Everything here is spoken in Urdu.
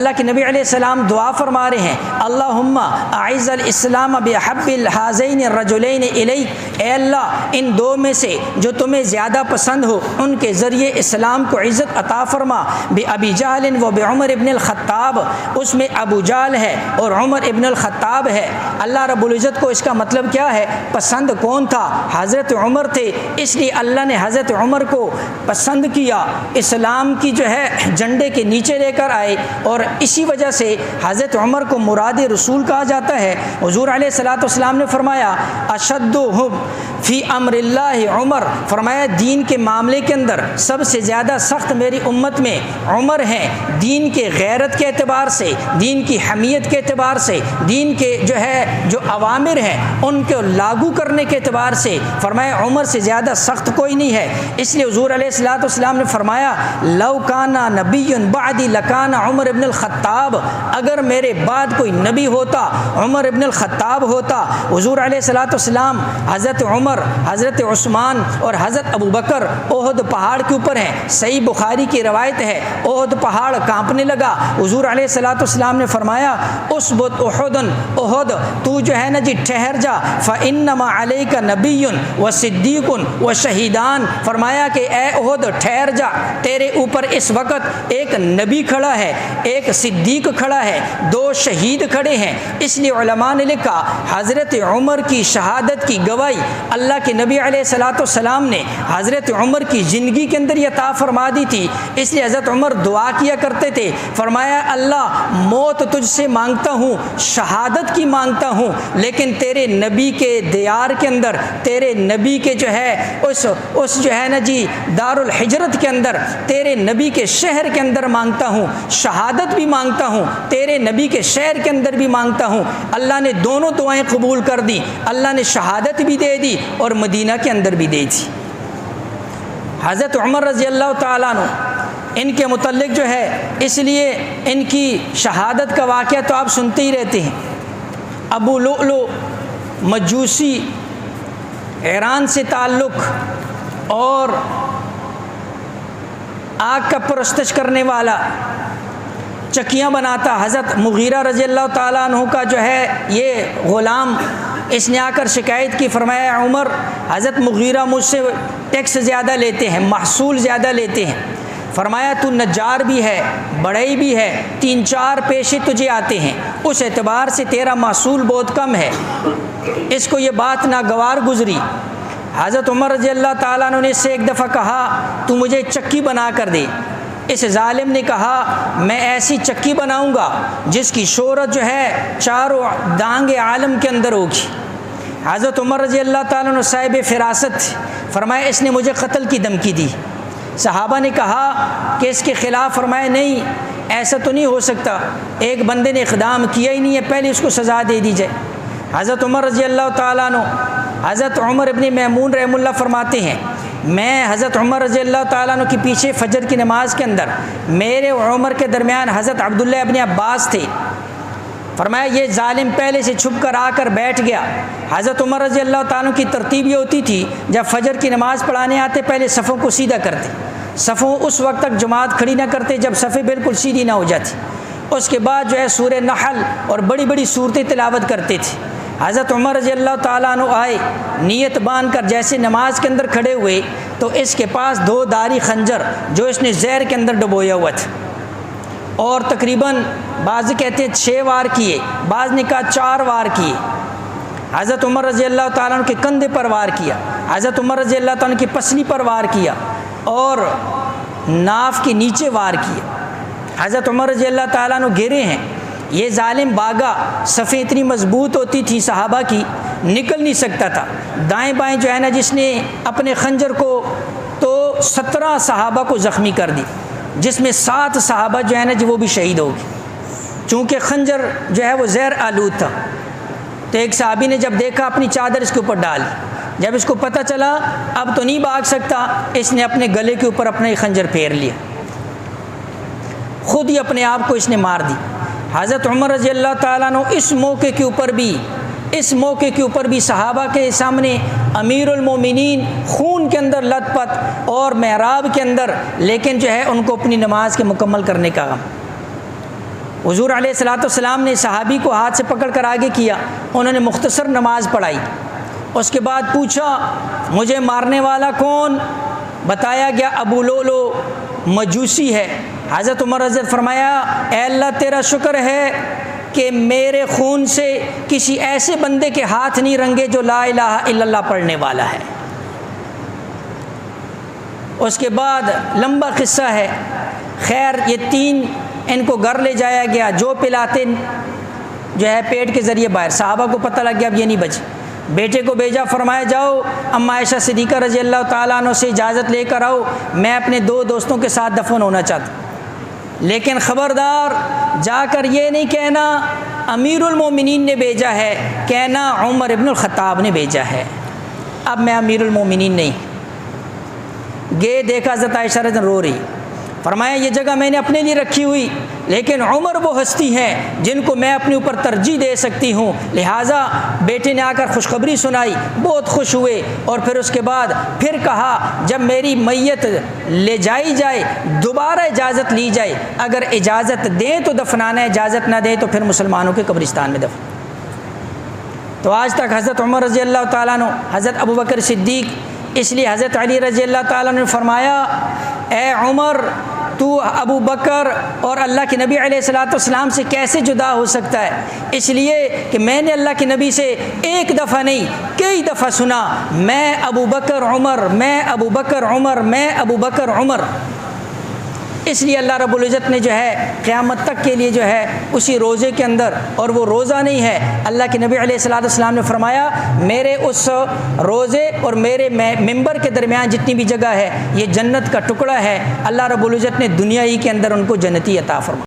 اللہ کے نبی علیہ السلام دعا فرما رہے ہیں اللہم اعز الاسلام بحب الحازین الرجلین الیک، اے اللہ ان دو میں سے جو تمہیں زیادہ پسند ہو ان کے ذریعے اسلام کو عزت عطا فرما، بأبی جہل و بعمر ابن الخطاب، اس میں ابو جہل ہے اور عمر ابن الخطاب ہے۔ اللہ رب العزت کو اس کا مطلب کیا ہے؟ پسند کون تھا؟ حضرت عمر تھے، اس لیے اللہ نے حضرت عمر کو پسند کیا، اسلام کی جو ہے جھنڈے کے نیچے لے کر آئے، اور اسی وجہ سے حضرت عمر کو مراد رسول کہا جاتا ہے۔ حضور علیہ الصلوۃ والسلام نے فرمایا اشدھم فی امر اللہ عمر، فرمایا دین کے معاملے کے اندر سب سے زیادہ سخت میری امت میں عمر ہیں، دین کے غیرت کے اعتبار سے، دین کی حمیت کے اعتبار سے، دین کے جو اوامر ہیں ان کو لاگو کرنے کے اعتبار سے، فرمایا عمر سے زیادہ سخت کوئی نہیں ہے۔ اس لیے حضور علیہ الصلوۃ والسلام نے فرمایا لو کان نبی بعدی لکان عمر ابن الخطاب، اگر میرے بعد کوئی نبی ہوتا عمر ابن الخطاب ہوتا۔ حضور علیہ الصلوۃ والسلام، حضرت عمر، حضرت عثمان اور حضرت ابو بکر احد پہاڑ کے اوپر ہیں۔ صحیح بخاری کی روایت ہے احد پہاڑ کانپنے لگا، حضور علیہ الصلوۃ والسلام نے فرمایا اثبت احدن، احد تو جو ہے نا جی ٹھہر جا، فانما علیک نبی و صدیق و شہیدان، فرمایا کہ اے احد ٹھہر جا، تیرے اوپر اس وقت ایک نبی کھڑا ہے، ایک صدیق کھڑا ہے، دو شہید کھڑے ہیں۔ اس لیے علماء نے لکھا حضرت عمر کی شہادت کی گواہی اللہ کے نبی علیہ الصلوۃ والسلام نے حضرت عمر کی زندگی کے اندر یہ عطا فرما دی تھی۔ اس لیے حضرت عمر دعا کیا کرتے تھے، فرمایا اللہ موت تجھ سے مانگتا ہوں، شہادت کی مانگتا ہوں، لیکن تیرے نبی کے دیار کے اندر، تیرے نبی کے اس جو ہے نا جی دار الحجرت کے اندر، تیرے نبی کے شہر کے اندر مانگتا ہوں، شہادت بھی مانگتا ہوں، تیرے نبی کے شہر کے اندر بھی مانگتا ہوں۔ اللہ نے دونوں دعائیں قبول کر دی، اللہ نے شہادت بھی دے دی اور مدینہ کے اندر بھی دے دی۔ حضرت عمر رضی اللہ تعالیٰ عنہ ان کے متعلق جو ہے، اس لیے ان کی شہادت کا واقعہ تو آپ سنتے ہی رہتے ہیں۔ ابو لؤلؤ مجوسی، ایران سے تعلق اور آگ کا پرستش کرنے والا، چکیاں بناتا، حضرت مغیرہ رضی اللہ تعالیٰ عنہ کا جو ہے یہ غلام، اس نے آ کر شکایت کی، فرمایا عمر حضرت مغیرہ مجھ سے ٹیکس زیادہ لیتے ہیں، محصول زیادہ لیتے ہیں۔ فرمایا تو نجار بھی ہے، بڑھئی بھی ہے، 3-4 پیشے تجھے آتے ہیں، اس اعتبار سے تیرا محصول بہت کم ہے۔ اس کو یہ بات ناگوار گزری۔ حضرت عمر رضی اللہ تعالیٰ عنہ نے اس سے ایک دفعہ کہا تو مجھے چکی بنا کر دے۔ اس ظالم نے کہا میں ایسی چکی بناؤں گا جس کی شہرت جو ہے چاروں دانگ عالم کے اندر ہوگی۔ حضرت عمر رضی اللہ تعالیٰ عنہ صاحب فراست تھے، فرمایا اس نے مجھے قتل کی دھمکی دی۔ صحابہ نے کہا کہ اس کے خلاف، فرمایا نہیں ایسا تو نہیں ہو سکتا، ایک بندے نے اقدام کیا ہی نہیں ہے، پہلے اس کو سزا دے دی جائے۔ حضرت عمر رضی اللہ تعالیٰ عنہ، حضرت عمر ابن میمون رحمہ اللہ فرماتے ہیں میں حضرت عمر رضی اللہ تعالیٰ عنہ کے پیچھے فجر کی نماز کے اندر میرے اور عمر کے درمیان حضرت عبداللہ ابن عباس تھے۔ فرمایا یہ ظالم پہلے سے چھپ کر آ کر بیٹھ گیا۔ حضرت عمر رضی اللہ تعالیٰ عنہ کی ترتیب یہ ہوتی تھی جب فجر کی نماز پڑھانے آتے پہلے صفوں کو سیدھا کرتے، صفوں اس وقت تک جماعت کھڑی نہ کرتے جب صفیں بالکل سیدھی نہ ہو جاتی، اس کے بعد جو ہے سورہ نحل اور بڑی بڑی صورتیں تلاوت کرتے تھے۔ حضرت عمر رضی اللہ تعالیٰ عنہ آئے، نیت باندھ کر جیسے نماز کے اندر کھڑے ہوئے تو اس کے پاس 2 داری خنجر جو اس نے زہر کے اندر ڈبویا ہوا تھا، اور تقریباً بعض کہتے ہیں 6 وار کیے، بعض نے کہا 4 وار کیے۔ حضرت عمر رضی اللہ تعالیٰ عنہ کے کندھے پر وار کیا، حضرت عمر رضی اللہ تعالیٰ عنہ کی پسلی پر وار کیا اور ناف کے نیچے وار کیا۔ حضرت عمر رضی اللہ تعالیٰ عنہ گرے ہیں، یہ ظالم باغا، صفیں اتنی مضبوط ہوتی تھی صحابہ کی، نکل نہیں سکتا تھا۔ دائیں بائیں جو ہے نا جس نے اپنے خنجر کو تو 17 صحابہ کو زخمی کر دی، جس میں 7 صحابہ جو ہے نا جی وہ بھی شہید ہو گئے، چونکہ خنجر جو ہے وہ زہر آلود تھا۔ تو ایک صحابی نے جب دیکھا اپنی چادر اس کے اوپر ڈال، جب اس کو پتہ چلا اب تو نہیں بھاگ سکتا، اس نے اپنے گلے کے اوپر اپنا خنجر پھیر لیا، خود ہی اپنے آپ کو اس نے مار دی۔ حضرت عمر رضی اللہ تعالیٰ عنہ اس موقع کے اوپر بھی صحابہ کے سامنے امیر المومنین خون کے اندر لت پت اور محراب کے اندر، لیکن جو ہے ان کو اپنی نماز کے مکمل کرنے کا غم۔ حضور علیہ الصلوۃ والسلام نے صحابی کو ہاتھ سے پکڑ کر آگے کیا، انہوں نے مختصر نماز پڑھائی، اس کے بعد پوچھا مجھے مارنے والا کون؟ بتایا گیا ابو لولو مجوسی ہے۔ حضرت عمر رضی اللہ فرمایا اے اللہ تیرا شکر ہے کہ میرے خون سے کسی ایسے بندے کے ہاتھ نہیں رنگے جو لا الہ الا اللہ پڑھنے والا ہے۔ اس کے بعد لمبا قصہ ہے، خیر یہ تین ان کو گھر لے جایا گیا، جو پلاتے جو ہے پیٹ کے ذریعے باہر، صحابہ کو پتہ لگ گیا اب یہ نہیں بچے، بیٹے کو بھیجا، فرمایا جاؤ اما عائشہ صدیقہ رضی اللہ تعالیٰ عنہ سے اجازت لے کر آؤ، میں اپنے 2 دوستوں کے ساتھ دفن ہونا چاہتا ہوں، لیکن خبردار جا کر یہ نہیں کہنا امیر المومنین نے بھیجا ہے، کہنا عمر ابن الخطاب نے بھیجا ہے۔ اب میں امیر المومنین نہیں گئے، دیکھا حضرت عائشہ رضی اللہ رو رہی، فرمایا یہ جگہ میں نے اپنے لیے رکھی ہوئی، لیکن عمر وہ ہستی ہیں جن کو میں اپنے اوپر ترجیح دے سکتی ہوں، لہٰذا بیٹے نے آ کر خوشخبری سنائی، بہت خوش ہوئے، اور پھر اس کے بعد پھر کہا جب میری میت لے جائی جائے دوبارہ اجازت لی جائے، اگر اجازت دیں تو دفنانا ہے، اجازت نہ دیں تو پھر مسلمانوں کے قبرستان میں دفن۔ تو آج تک حضرت عمر رضی اللہ تعالیٰ عنہ، حضرت ابوبکر صدیق، اس لیے حضرت علی رضی اللہ تعالیٰ نے فرمایا اے عمر تو ابو بکر اور اللہ کے نبی علیہ الصلوۃ والسلام سے کیسے جدا ہو سکتا ہے؟ اس لیے کہ میں نے اللہ کے نبی سے ایک دفعہ نہیں کئی دفعہ سنا میں ابو بکر عمر، میں ابو بکر عمر، میں ابو بکر عمر۔ اس لیے اللہ رب العزت نے جو ہے قیامت تک کے لیے جو ہے اسی روزے کے اندر، اور وہ روزہ نہیں ہے، اللہ کے نبی علیہ الصلوۃ والسلام نے فرمایا میرے اس روزے اور میرے ممبر کے درمیان جتنی بھی جگہ ہے یہ جنت کا ٹکڑا ہے، اللہ رب العزت نے دنیا ہی کے اندر ان کو جنتی عطا فرمایا۔